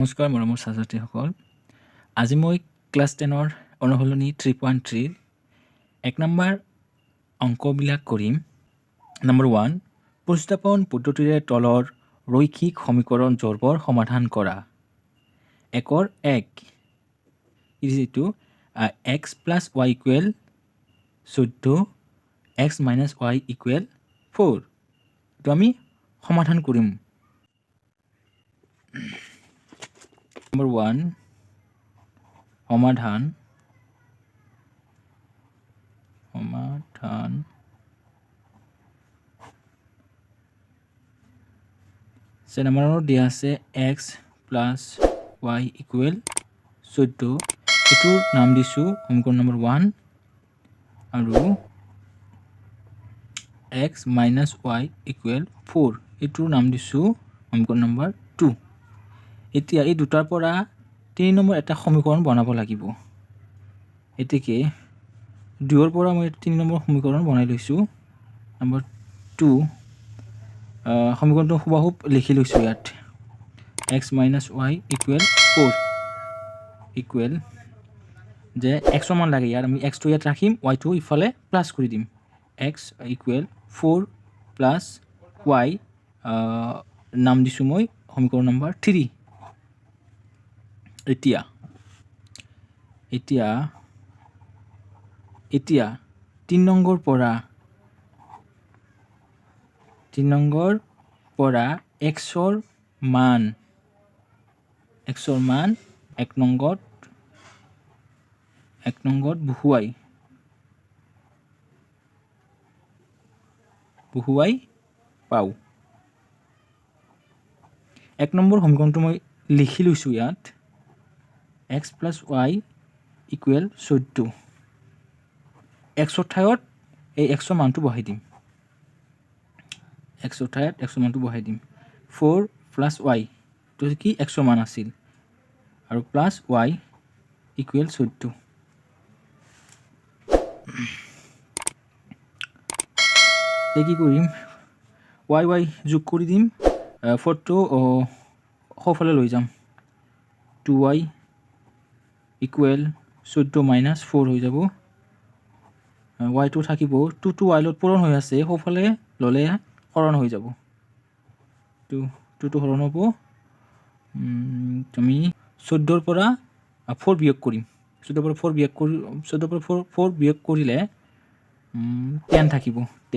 নমস্কাৰ মৰমৰ ছাত্ৰ-ছাত্ৰীসকল, আজি মই ক্লাছ 10ৰ অনুশীলনী 3.3 এক নম্বৰ অংকবিলাক কৰিম। নম্বৰ 1, প্ৰতিস্থাপন পদ্ধতিৰে তলৰ ৰৈখিক সমীকৰণ জোড়বোৰ সমাধান কৰা। একৰ 1 ইজিটো x plus y equal 14 x minus y equal 4 এইটো আমি সমাধান কৰিম। Number 1, সমাধান সে নম্বৰৰ দিয়া আছে x plus y equal 14 এটোৰ নাম দিছো সমীকৰণ নম্বৰ 1 আৰু x minus y equal 4 এটোৰ নাম দিছো সমীকৰণ নম্বৰ 2। এতিয়া এই দুটাৰ পৰা 3 নম্বৰ এটা সমীকৰণ বনাব লাগিব। এতেকে 2 ৰ পৰা মই 3 নম্বৰ সমীকৰণ বনাই লৈছো। নম্বৰ 2 সমীকৰণটো হুবহু লিখি লৈছো ইয়াত x minus y equal 4 equal যে x ৰ মান লাগে ইয়াৰ আমি x টো ইয়াত ৰাখিম y টো ইফালে প্লাস কৰি দিম x equal 4 plus y নাম দিছো মই সমীকৰণ নম্বৰ 3। এতিয়া 3 নম্বৰ পৰা x ৰ মান 1 নম্বৰত বহুৱাই পাও। 1 নম্বৰ সমীকৰণটো মই লিখি লৈছো ইয়াত x plus y equal 14 x ৰ ঠাইত এই x ৰ মানটো বহাই দিম 4 plus y তো কি x ৰ মান আছিল আৰু plus y equal 14 কি কৰিম y যোগ কৰি দিম 4 টো সোঁফালে লৈ যাম 2y equal 14 minus 4 হৈ যাব y টো থাকিব 2 টো y লত পূৰণ হৈ আছে সোঁফালে ললে হৰণ হৈ যাব 2 টো হৰণ হ'ব তুমি 14 ৰ পৰা 4 বিয়োগ কৰিম 14 পৰা 4 বিয়োগ কৰিলে 10 থাকিব 10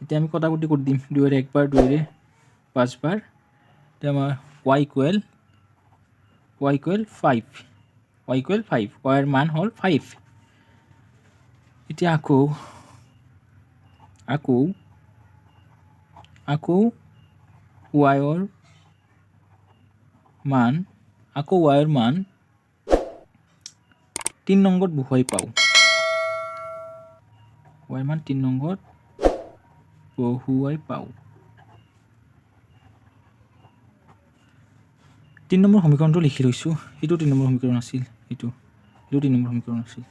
এতিয়া আমি কটাকটি কৰি দিম 2 ৰে একবাৰ 2 ৰে 5 বাৰ তেতিয়া আমাৰ y equal 5 y ৰ মান হ'ল 5। এতিয়া আকৌ y ৰ মান 3 নম্বৰত বহুৱাই পাও y ৰ মান 3 নম্বৰত বহুৱাই পাও 3 নম্বৰ সমীকৰণটো লিখি লৈছো এটো 3 নম্বৰ সমীকৰণ আছিল এটো 3 নম্বৰ সমীকৰণ আছিল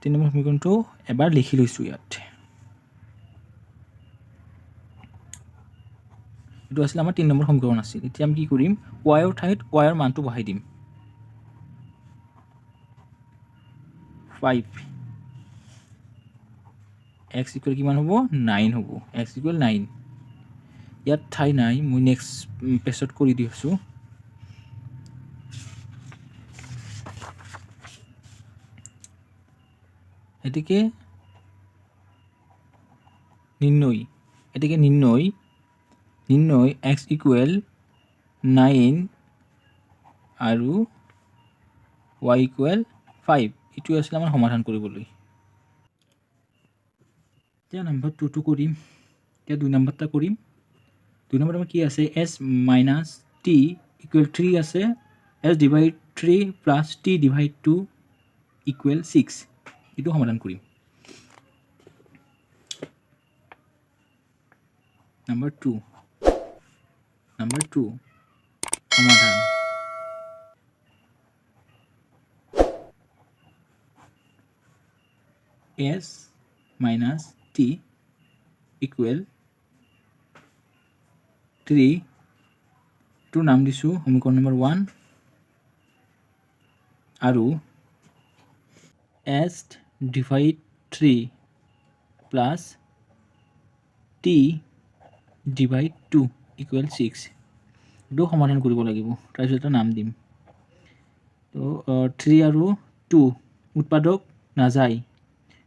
3 নম্বৰ সমীকৰণটো এবাৰ লিখি লৈছো ইয়াত এটো আছিল আমাৰ 3 নম্বৰ সমীকৰণ আছিল এতিয়া আমি কি কৰিম y ৰ ঠাইত y ৰ মানটো বহাই দিম 5 x equal কিমান হ'ব 9 হ'ব x equal 9 ইয়াত ঠাই নাই মই নেক্সট পেজত কৰি দিছো এটিকে নিৰ্ণয় x equal 9 আৰু y equal 5 এটো আছিল আমাৰ সমাধান কৰিবলৈ এতিয়া নম্বৰ 2 টো কৰিম এতিয়া 2 নম্বৰটা কৰিম 2 নম্বৰত আমাৰ কি আছে s minus t equal 3 আছে s divide 3 plus t divide 2 equal 6 এটো সমাধান কৰিম Number 2 সমাধান s minus t equal 3 এইটো নাম দিছোঁ সমীকৰণ নম্বৰ 1 আৰু s divide 3 plus t divide 2 equal 6 এইটো সমাধান কৰিব লাগিব তাৰপিছত এটা নাম দিম তো 3 আৰু 2 উৎপাদক নাযায়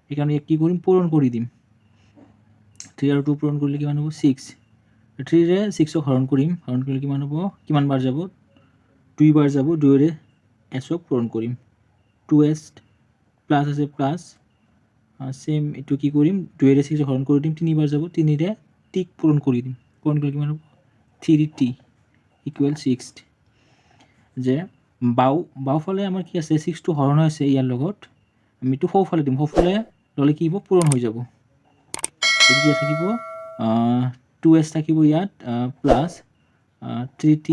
সেইকাৰণে কি কৰিম পূৰণ কৰি দিম 3 আৰু 2 পূৰণ কৰিলে কিমান হ'ব 6 3 ৰে 6 হৰণ কৰিলে কিমান হ'ব কিমান বাৰ যাব 2 বাৰ যাব 2 ৰে s ক পূৰণ কৰিম 2s প্লাছ আছে প্লাছ সেম এইটো কি কৰিম 2 ৰে 6 হৰণ কৰি দিম 3 বাৰ যাব 3 ৰে t পূৰণ কৰি দিম পূৰণ কৰিলে কিমান হ'ব 3t ইকুৱেল 6 যে বাওঁফালে আমাৰ কি আছে 6 টো হৰণ হৈছে ইয়াৰ লগত আমি এইটো সোঁফালে দিম সোঁফালে ল'লে কি হ'ব পূৰণ হৈ যাব এতিয়া থাকিব 2s থাকিব ইয়াত প্লাছ 3t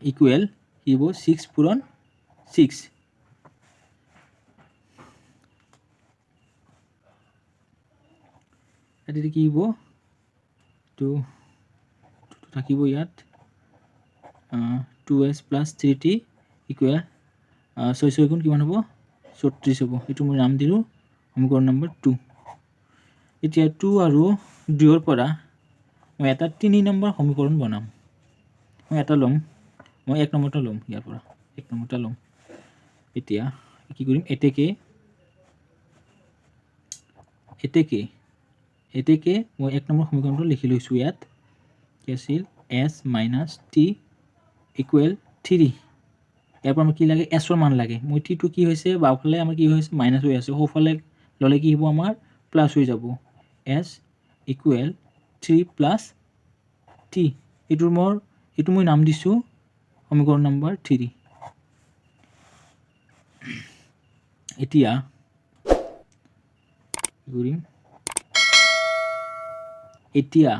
ইকুৱেল কি হ'ব 6 পূৰণ 6 এতিয়া কি হ'ব তো থাকিব ইয়াত 2s প্লাছ 3t ইকুৱেল 6 গুণ কিমান হ'ব 34 হ'ব এইটো মই নাম দিলোঁ সমীকৰণ নম্বৰ 2 এতিয়া 2 আৰু 2 ৰ পৰা মই এটা 3 নম্বৰ সমীকৰণ বনাম মই এটা ল'ম মই 1 নম্বৰটা ল'ম ইয়াৰ পৰা 1 নম্বৰটা ল'ম এতিয়া কি কৰিম এতেকে মই 1 নম্বৰ সমীকৰণটো লিখি লৈছোঁ ইয়াত কি আছিল s মাইনাছ t ইকুৱেল 3 ইয়াৰ পৰা কি লাগে s ৰ মান লাগে মই t টো কি হৈছে বাওঁফালে আমাৰ কি হৈছে মাইনাছ হৈ আছে সোঁফালে ল'লে কি হ'ব আমাৰ প্লাছ হৈ যাব s ইকুৱেল 3 প্লাছ t এইটো মই নাম দিছোঁ সমীকৰণ নম্বৰ 3 এতিয়া কৰিম এতিয়া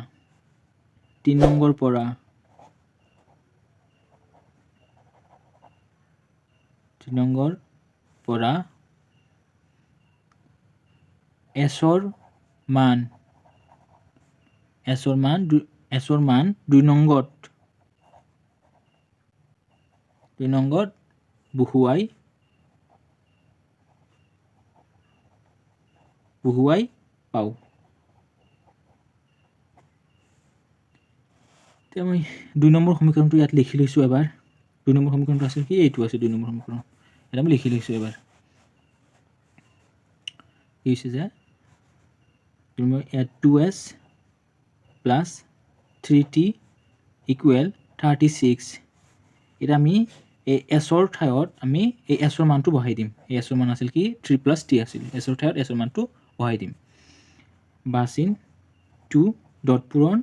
3 নম্বৰ পৰা s ৰ মান 2 নংগত বহুৱাই পাওঁ এতিয়া মই 2 নম্বৰ সমীকৰণটো ইয়াত লিখি লৈছোঁ এবাৰ 2 নম্বৰ সমীকৰণটো আছিল কি এইটো আছে 2 নম্বৰ সমীকৰণ এটা আমি লিখি লৈছোঁ এবাৰ কি হৈছে যে 2s প্লাছ 3t ইকুৱেল 36 এটা আমি এই s ৰ ঠাইত আমি এই s ৰ মানটো বহাই দিম এই s ৰ মান আছিল কি 3 প্লাছ t আছিল s ৰ ঠাইত s ৰ মানটো বহাই দিম বাচিন 2 ডট পূৰণ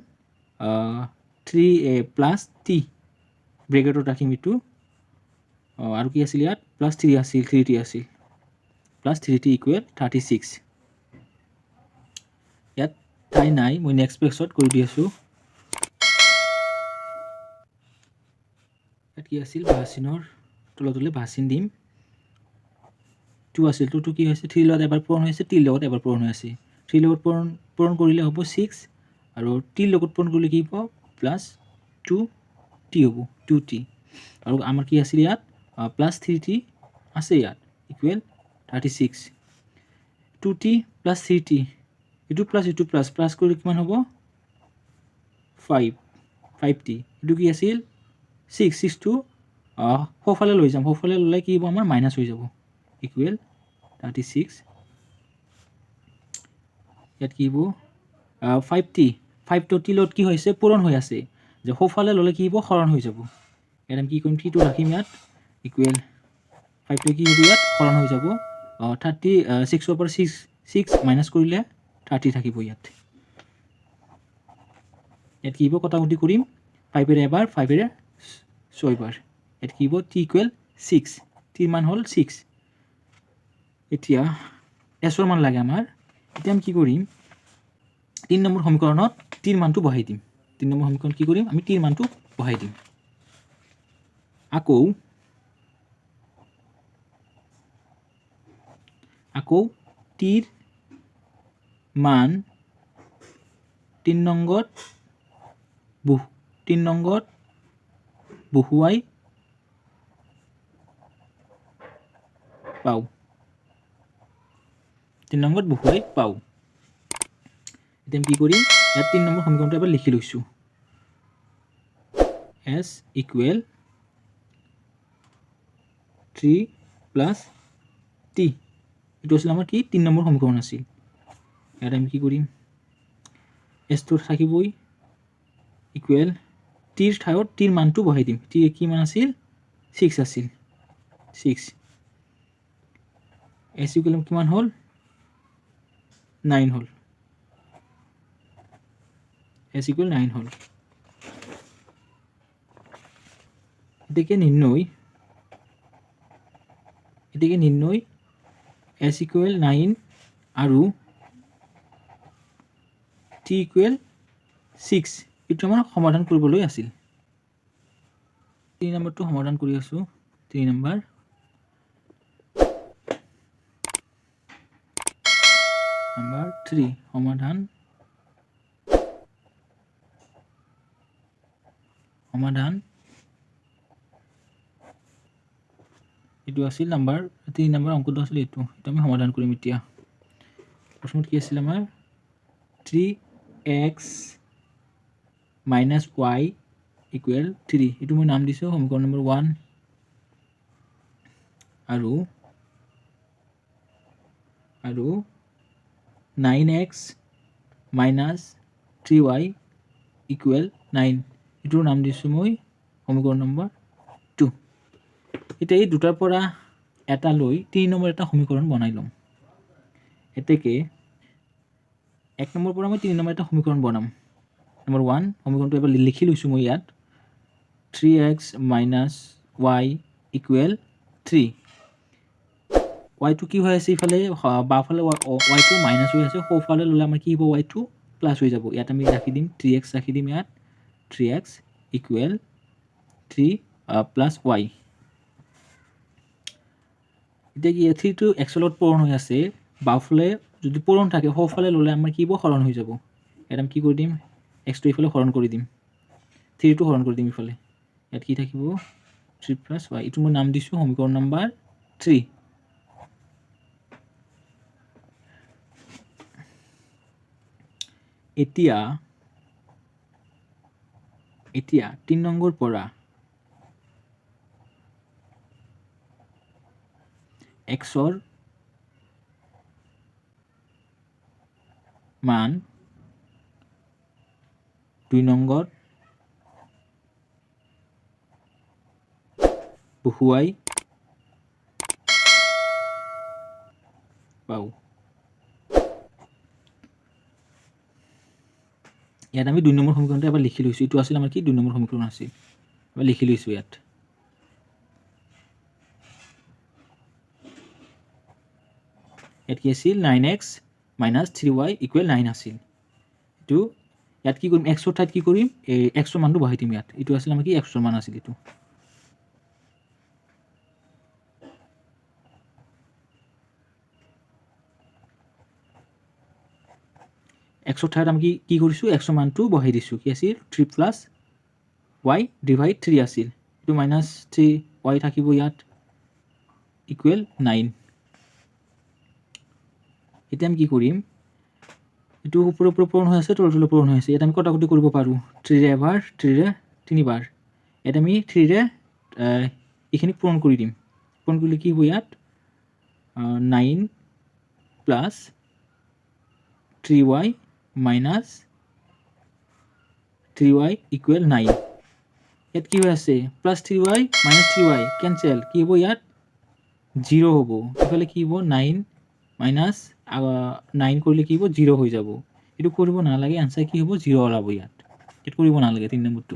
3 প্লাছ t ব্ৰেকেটত ৰাখিম এইটো আৰু কি আছিল ইয়াত প্লাছ 3 আছিল 3t আছিল প্লাছ 3t ইকুৱেল 36 ইয়াত ঠাই নাই মই নেক্সট পেজত কৰি দি আছোঁ ইয়াত কি আছিল বাচিনৰ তলতলে বাচিন দিম 2 আছিল 2 কি হৈছে 3 লগত এবাৰ পূৰণ হৈছে t লগত এবাৰ পূৰণ হৈ আছে 3 লগত পূৰণ কৰিলে হ'ব 6 আৰু t লগত পূৰণ কৰিলে কি হ'ব প্লাছ 2t হ'ব 2t আৰু আমাৰ কি আছিল ইয়াত প্লাছ 3t আছে ইয়াত ইকুৱেল 36 2t প্লাছ 3t এইটো প্লাছ কৰিলে কিমান হ'ব 5t এইটো কি আছিল 6 টো সোঁফালে লৈ যাম সোঁফালে ল'লে কি হ'ব আমাৰ মাইনাছ হৈ যাব ইকুৱেল 36 ইয়াত কি হ'ব 5t লগত কি হৈছে পূৰণ হৈ আছে যে সোঁফালে ল'লে কি হ'ব হৰণ হৈ যাব ইয়াত আমি কি কৰিম t টো ৰাখিম ইয়াত ইকুৱেল 5 কি হ'ব ইয়াত হৰণ হৈ যাব 36 ৰ পৰা 6 মাইনাছ কৰিলে 30 থাকিব ইয়াত কি হ'ব কটাকটি কৰিম 5 ৰে এবাৰ 5 ৰে 6 বাৰ ইয়াত কি হ'ব t ইকুৱেল 6 t মান হ'ল 6 এতিয়া s ৰ মান লাগে আমাৰ এতিয়া আমি কি কৰিম 3 নম্বৰ সমীকৰণত t ৰ মানটো বহাই দিম 3 নম্বৰ সমীকৰণত কি কৰিম আমি t ৰ মানটো বহাই দিম আকৌ t ৰ মান 3 নংগত বহুৱাই পাওঁ 3 নংগত বহুৱাই পাওঁ এতিয়া কি কৰিম ইয়াত 3 নম্বৰ সমীকৰণটো এবাৰ লিখি লৈছোঁ s equal 3 plus t এইটো আছিল আমাৰ কি 3 নম্বৰ সমীকৰণ আছিল ইয়াত আমি কি কৰিম s টো থাকিবই ইকুৱেল t ৰ ঠাইত t ৰ মানটো বহাই দিম t কি মান আছিল 6 আছিল 6 s ইকুৱেল কিমান হ'ল 9 হ'ল s ইকুৱেল 9 হ'ল এটাকে নিৰ্ণয় s ইকুৱেল 9 আৰু t ইকুৱেল 6 এইটো আমাৰ সমাধান কৰিবলৈ আছিল 3 নম্বৰটো সমাধান কৰি আছো 3 নম্বৰ নাম্বাৰ 3 সমাধান এইটো আছিল নাম্বাৰ 3 নম্বৰ অংকটো আছিল এইটো আমি সমাধান কৰিম এতিয়া প্ৰশ্নত কি আছিল আমাৰ 3x - y equal 3 এইটো মই নাম দিছো সমীকৰণ নম্বৰ 1 আৰু 9x - 3y equal 9 এইটোৰ নাম দিছো মই সমীকৰণ নম্বৰ 2 এতিয়া এই দুটাৰ পৰা এটা লৈ 3 নম্বৰ এটা সমীকৰণ বনাই লম এতেকে 1 নম্বৰ পৰা মই 3 নম্বৰ এটা সমীকৰণ বনাম নম্বৰ 1 সমীকৰণটো এবাৰ লিখি লৈছো মই ইয়াত 3x - y equal 3 y টো কি হৈ আছে ইফালে বাফালে y টো মাইনাস হৈ আছে সোঁফালে ললে আমাৰ কি হ'ব y টো প্লাস হৈ যাব ইয়াত আমি ৰাখি দিম 3x ৰাখি দিম ইয়াত 3x equal 3 plus y এতিয়া কি 3 টো x লগত পূৰণ হৈ আছে বাফালে যদি পূৰণ থাকে সোঁফালে ললে আমাৰ কি হ'ব হৰণ হৈ যাব ইয়াত আমি কি কৰি দিম x টো ইফালে হৰণ কৰি দিম 3 টো হৰণ কৰি দিম ইফালে ইয়াত কি থাকিব 3 plus y এইটো মই নাম দিছো সমীকৰণ নম্বৰ 3 এতিয়া 3 নম্বৰ পৰা x ৰ মান 2 নম্বৰ বহুৱাই পাওঁ ইয়াত আমি 2 নম্বৰ সমীকৰণটো এবাৰ লিখি লৈছো এইটো আছিল আমাৰ কি 2 নম্বৰ সমীকৰণ আছিল এবাৰ লিখি লৈছো ইয়াত কি আছিল 9x - 3y equal 9 আছিল এইটো ইয়াত কি কৰিম x ৰ ঠাইত কি কৰিম এই x ৰ মানটো বহাই দিম ইয়াত এইটো আছিল আমাৰ কি x ৰ মান আছিল এইটো x ৰ ঠাইত আমি কি কৰিছো x ৰ মানটো বহাই দিছো কি আছিল 3 plus y divide 3 আছিল এইটো -3y থাকিব ইয়াত equal 9 এতিয়া আমি কি কৰিম এইটো ওপৰৰ পূৰণ হৈ আছে তললৈ পূৰণ হৈ আছে এটা আমি কটাকটি কৰিব পাৰো 3 ৰে এবাৰ 3 ৰে তিনিবাৰ এটা আমি 3 ৰে এখিনি পূৰণ কৰি দিম পূৰণ কৰিলে কি হ'ব ইয়াত 9 plus 3y minus 3y equal 9 ইয়াত কি হৈ আছে plus 3y minus 3y cancel কি হ'ব ইয়াত 0 হ'ব ইফালে কি হ'ব 9 minus 9 কৰিলে কি হ'ব 0 হৈ যাব এটো কৰিব নালাগে আনসাৰ কি হ'ব 0 ওলাব ইয়াত এটো কৰিব নালাগে 3 নম্বৰটো